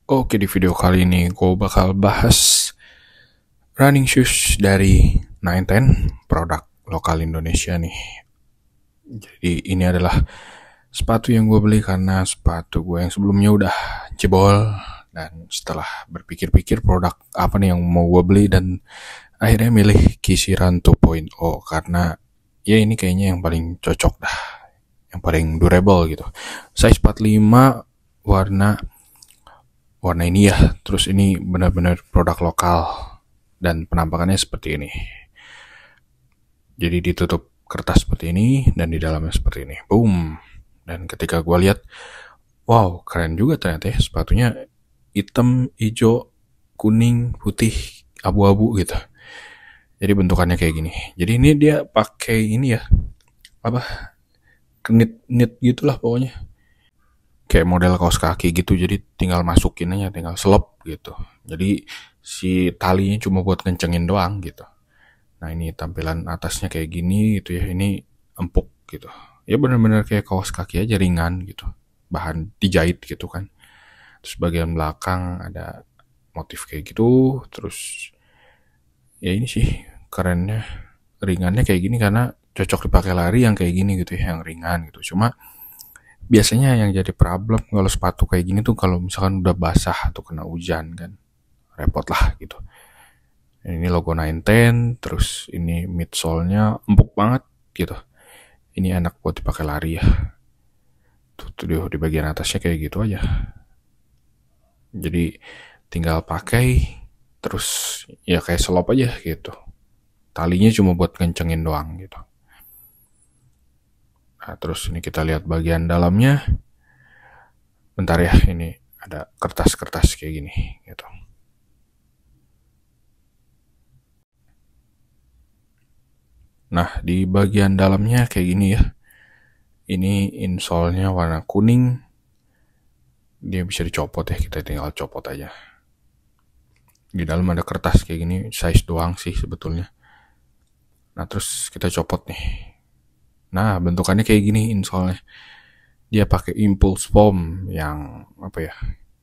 Oke, di video kali ini gue bakal bahas running shoes dari 910, produk lokal Indonesia nih. Jadi ini adalah sepatu yang gue beli karena sepatu gue yang sebelumnya udah jebol. Dan setelah berpikir-pikir produk apa nih yang mau gue beli, dan akhirnya milih Kisiran 2.0 karena ya ini kayaknya yang paling cocok dah, yang paling durable gitu. Size 45, warna ini ya. Terus ini benar-benar produk lokal dan penampakannya seperti ini. Jadi ditutup kertas seperti ini dan di dalamnya seperti ini. Boom. Dan ketika gue lihat, wow, keren juga ternyata ya sepatunya. Hitam, hijau, kuning, putih, abu-abu gitu. Jadi bentukannya kayak gini. Jadi ini dia pakai ini ya, apa, knit gitulah pokoknya. Kayak model kaos kaki gitu, jadi tinggal masukin aja, tinggal selop gitu. Jadi si talinya cuma buat kencengin doang gitu. Nah ini tampilan atasnya kayak gini gitu ya, ini empuk gitu. Ya benar-benar kayak kaos kaki aja, ringan gitu. Bahan dijahit gitu kan. Terus bagian belakang ada motif kayak gitu. Terus ya ini sih kerennya, ringannya kayak gini karena cocok dipakai lari yang kayak gini gitu ya, yang ringan gitu. Cuma biasanya yang jadi problem kalau sepatu kayak gini tuh kalau misalkan udah basah atau kena hujan kan, repot lah gitu. Ini logo 910, terus ini midsole-nya empuk banget gitu. Ini enak buat dipakai lari ya. Tuh di bagian atasnya kayak gitu aja. Jadi tinggal pakai, terus ya kayak selop aja gitu. Talinya cuma buat kencengin doang gitu. Nah, terus ini kita lihat bagian dalamnya. Bentar ya, ini ada kertas-kertas kayak gini gitu. Nah, di bagian dalamnya kayak gini ya. Ini insole-nya warna kuning. Dia bisa dicopot ya, kita tinggal copot aja. Di dalam ada kertas kayak gini, size doang sih sebetulnya. Nah, terus kita copot nih. Nah, bentukannya kayak gini insole-nya. Dia pakai impulse foam yang apa ya?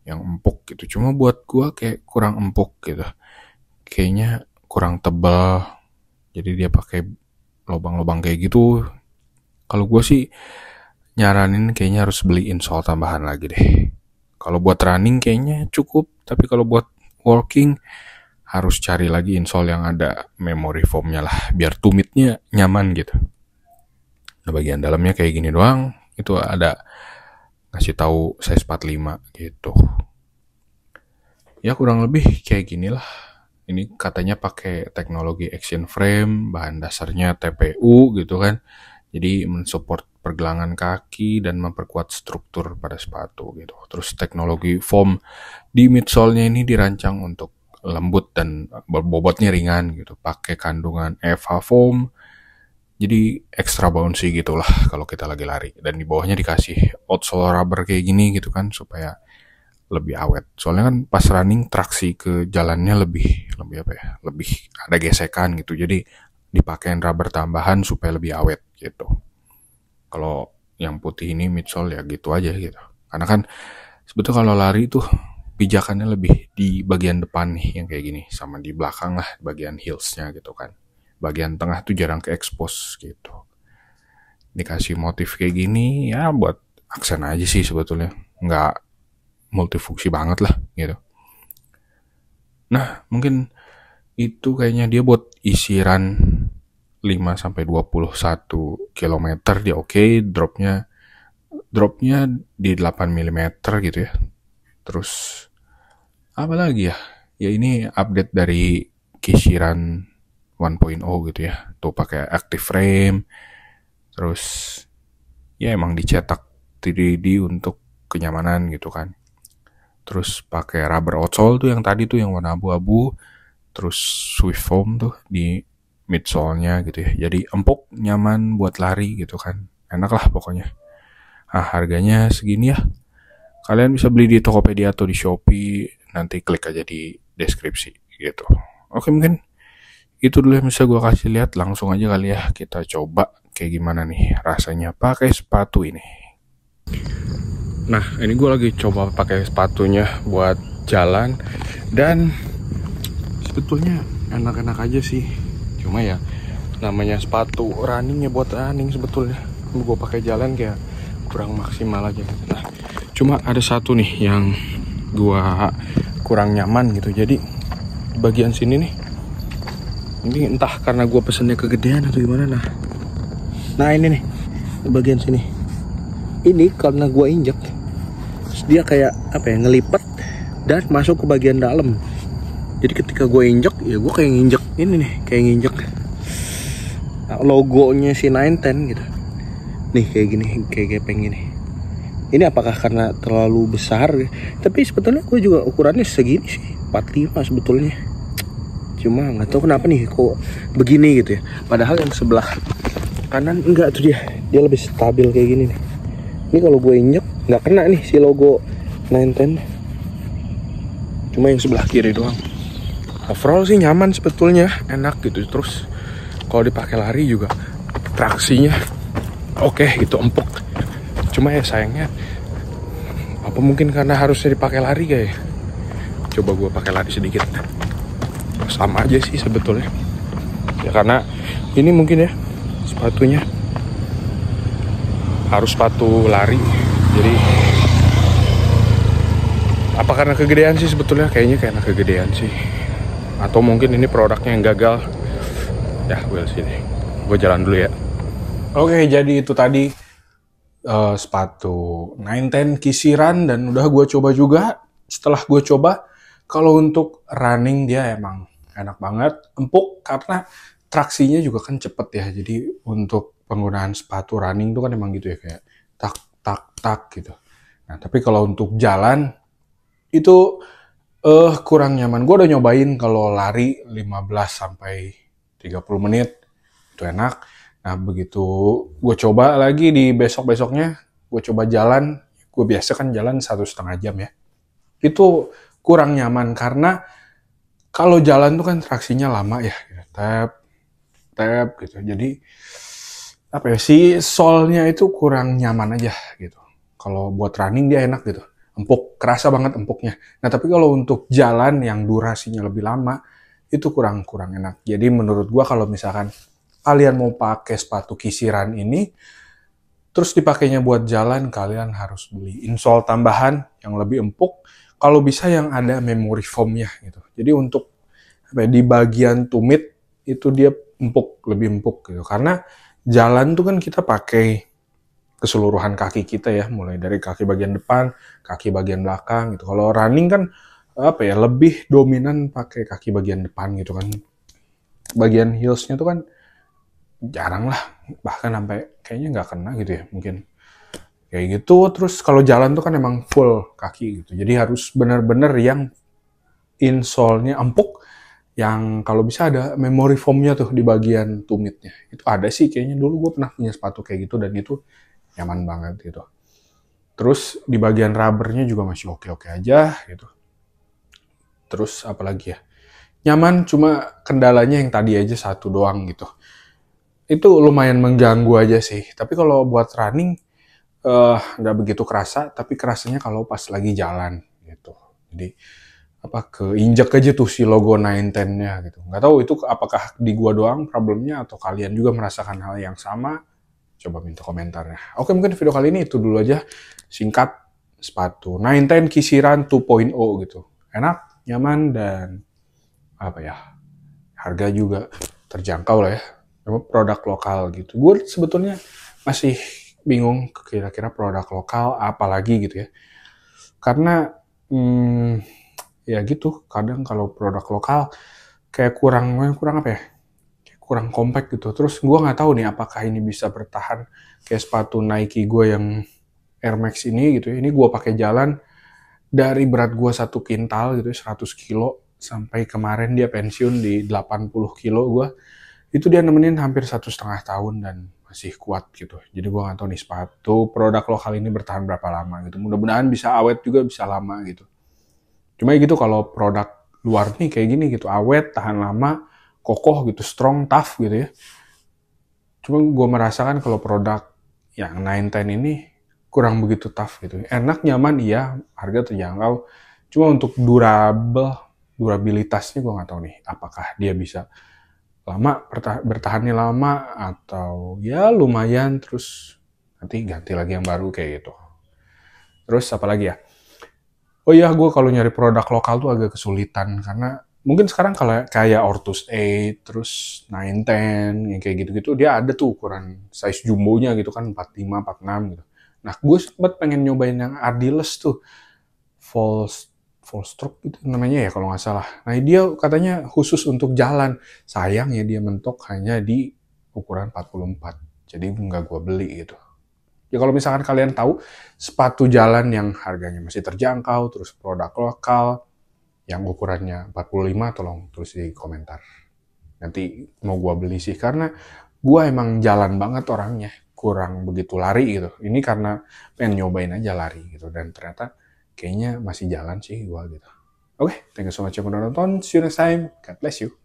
Yang empuk gitu. Cuma buat gua kayak kurang empuk gitu. Kayaknya kurang tebal. Jadi dia pakai lubang-lubang kayak gitu. Kalau gua sih nyaranin kayaknya harus beli insole tambahan lagi deh. Kalau buat running kayaknya cukup, tapi kalau buat walking harus cari lagi insole yang ada memory foamnya lah, biar tumitnya nyaman gitu. Nah bagian dalamnya kayak gini doang, itu ada ngasih tahu size 45 gitu. Ya kurang lebih kayak gini lah. Ini katanya pakai teknologi action frame, bahan dasarnya TPU gitu kan. Jadi mensupport pergelangan kaki dan memperkuat struktur pada sepatu gitu. Terus teknologi foam di midsole-nya ini dirancang untuk lembut dan bobotnya ringan gitu. Pakai kandungan FH foam. Jadi extra bouncy gitulah kalau kita lagi lari. Dan di bawahnya dikasih outsole rubber kayak gini gitu kan supaya lebih awet. Soalnya kan pas running traksi ke jalannya lebih apa ya? Lebih ada gesekan gitu. Jadi dipakein rubber tambahan supaya lebih awet gitu. Kalau yang putih ini midsole ya gitu aja gitu. Karena kan sebetulnya kalau lari tuh pijakannya lebih di bagian depan nih yang kayak gini, sama di belakang lah bagian heelsnya gitu kan. Bagian tengah tuh jarang ke expose gitu. Dikasih motif kayak gini ya buat aksen aja sih sebetulnya. Nggak multifungsi banget lah gitu. Nah, mungkin itu kayaknya dia buat isi run 5-21 km dia oke, dropnya di 8 mm gitu ya. Terus apa lagi ya? Ya ini update dari Kisiran 1.0 gitu ya. Tuh pakai active frame. Terus ya emang dicetak 3D untuk kenyamanan gitu kan. Terus pakai rubber outsole tuh yang tadi tuh yang warna abu-abu. Terus Swift foam tuh di midsole-nya gitu ya. Jadi empuk, nyaman buat lari gitu kan. Enak lah pokoknya. Ah, harganya segini ya. Kalian bisa beli di Tokopedia atau di Shopee. Nanti klik aja di deskripsi gitu. Oke, mungkin itu dulu yang bisa gue kasih lihat. Langsung aja kali ya kita coba kayak gimana nih rasanya pakai sepatu ini. Nah, ini gue lagi coba pakai sepatunya buat jalan, dan sebetulnya enak-enak aja sih. Cuma ya namanya sepatu running ya buat running sebetulnya. Gue pakai jalan kayak kurang maksimal aja. Nah, cuma ada satu nih yang gua kurang nyaman gitu. Jadi bagian sini nih, ini entah karena gua pesennya kegedean atau gimana. Nah ini nih bagian sini. Ini karena gua injek, terus dia kayak apa ya, ngelipet dan masuk ke bagian dalam. Jadi ketika gue injek, ya gue kayak nginjek ini nih, kayak nginjek logonya si 910 gitu. Nih kayak gini, kayak gepeng gini. Ini apakah karena terlalu besar? Tapi sebetulnya gue juga ukurannya segini sih, 45 sebetulnya. Cuma nggak tahu kenapa nih kok begini gitu ya. Padahal yang sebelah kanan enggak tuh, dia lebih stabil kayak gini nih. Ini kalau gue injek nggak kena nih si logo 910. Cuma yang sebelah kiri doang. Overall sih nyaman sebetulnya, enak gitu. Terus kalau dipakai lari juga traksinya oke gitu, empuk. Cuma ya sayangnya, apa mungkin karena harusnya dipakai lari kayak. Coba gue pakai lari sedikit. Sama aja sih sebetulnya. Ya karena ini mungkin ya sepatunya harus sepatu lari. Jadi apa karena kegedean sih sebetulnya? Kayaknya karena kegedean sih. Atau mungkin ini produknya yang gagal. Ya, we'll see deh. Gue jalan dulu ya. Oke, jadi itu tadi sepatu 910 kisiran, dan udah gue coba juga. Setelah gue coba, kalau untuk running dia emang enak banget, empuk karena traksinya juga kan cepet ya. Jadi untuk penggunaan sepatu running itu kan emang gitu ya, kayak tak tak tak gitu. Nah, tapi kalau untuk jalan itu kurang nyaman. Gue udah nyobain kalau lari 15 sampai 30 menit itu enak. Nah, begitu gue coba lagi di besok-besoknya, gue coba jalan, gue biasa kan jalan 1,5 jam ya. Itu kurang nyaman karena kalau jalan tuh kan traksinya lama ya, tap, tap gitu. Jadi apa ya, si solnya itu kurang nyaman aja gitu. Kalau buat running dia enak gitu, empuk, kerasa banget empuknya. Nah tapi kalau untuk jalan yang durasinya lebih lama, itu kurang enak. Jadi menurut gua kalau misalkan kalian mau pakai sepatu kisiran ini, terus dipakainya buat jalan, kalian harus beli insole tambahan yang lebih empuk. Kalau bisa yang ada memory foamnya gitu. Jadi untuk apa ya, di bagian tumit itu dia empuk, lebih empuk gitu. Karena jalan tuh kan kita pakai keseluruhan kaki kita ya, mulai dari kaki bagian depan, kaki bagian belakang gitu. Kalau running kan apa ya, lebih dominan pakai kaki bagian depan gitu kan. Bagian heelsnya tuh kan jarang lah, bahkan sampai kayaknya nggak kena gitu ya, mungkin kayak gitu. Terus kalau jalan tuh kan emang full kaki gitu, jadi harus bener-bener yang insole-nya empuk, yang kalau bisa ada memory foam-nya tuh di bagian tumitnya. Itu ada sih kayaknya, dulu gue pernah punya sepatu kayak gitu dan itu nyaman banget gitu. Terus di bagian rubbernya juga masih oke-oke aja gitu. Terus apalagi ya, nyaman, cuma kendalanya yang tadi aja satu doang gitu. Itu lumayan mengganggu aja sih. Tapi kalau buat running nggak begitu kerasa, tapi kerasanya kalau pas lagi jalan gitu. Jadi apa, keinjak aja tuh si logo 910-nya gitu. Nggak tahu itu apakah di gua doang problemnya atau kalian juga merasakan hal yang sama. Coba minta komentarnya. Oke, mungkin video kali ini itu dulu aja. Singkat, sepatu 910 kisiran 2.0 gitu. Enak, nyaman, dan apa ya, harga juga terjangkau lah ya. Produk lokal gitu. Gue sebetulnya masih bingung kira-kira produk lokal apa lagi gitu ya. Karena ya gitu, kadang kalau produk lokal kayak kurang apa ya, kayak kurang compact gitu. Terus gue nggak tahu nih apakah ini bisa bertahan kayak sepatu Nike gue yang Air Max ini gitu ya. Ini gue pakai jalan dari berat gue 1 kintal gitu, 100 kilo, sampai kemarin dia pensiun di 80 kilo gue. Itu dia nemenin hampir 1,5 tahun dan masih kuat gitu. Jadi gue nggak tahu nih sepatu produk lokal ini bertahan berapa lama gitu. Mudah-mudahan bisa awet juga, bisa lama gitu. Cuma gitu kalau produk luar nih kayak gini gitu, awet, tahan lama, kokoh gitu, strong, tough gitu ya. Cuma gue merasakan kalau produk yang 910 ini kurang begitu tough gitu. Enak, nyaman, iya, harga terjangkau. Cuma untuk durabilitasnya gue nggak tahu nih, apakah dia bisa lama, bertahannya lama, atau ya lumayan, terus nanti ganti lagi yang baru kayak gitu. Terus apa lagi ya? Oh iya, gue kalau nyari produk lokal tuh agak kesulitan, karena mungkin sekarang kalau kayak Ortus 8, terus 910, yang kayak gitu-gitu, dia ada tuh ukuran size jumbonya gitu kan, 45, 46 gitu. Nah, gue sempet pengen nyobain yang Ardiles tuh, full stroke gitu namanya ya kalau nggak salah. Nah, dia katanya khusus untuk jalan. Sayang ya dia mentok hanya di ukuran 44. Jadi nggak gue beli gitu. Ya kalau misalkan kalian tahu sepatu jalan yang harganya masih terjangkau, terus produk lokal yang ukurannya 45, tolong tulis di komentar. Nanti mau gue beli sih, karena gue emang jalan banget orangnya. Kurang begitu lari gitu. Ini karena pengen nyobain aja lari gitu. Dan ternyata kayaknya masih jalan sih gue gitu. Oke, thank you so much yang udah nonton. See you next time. God bless you.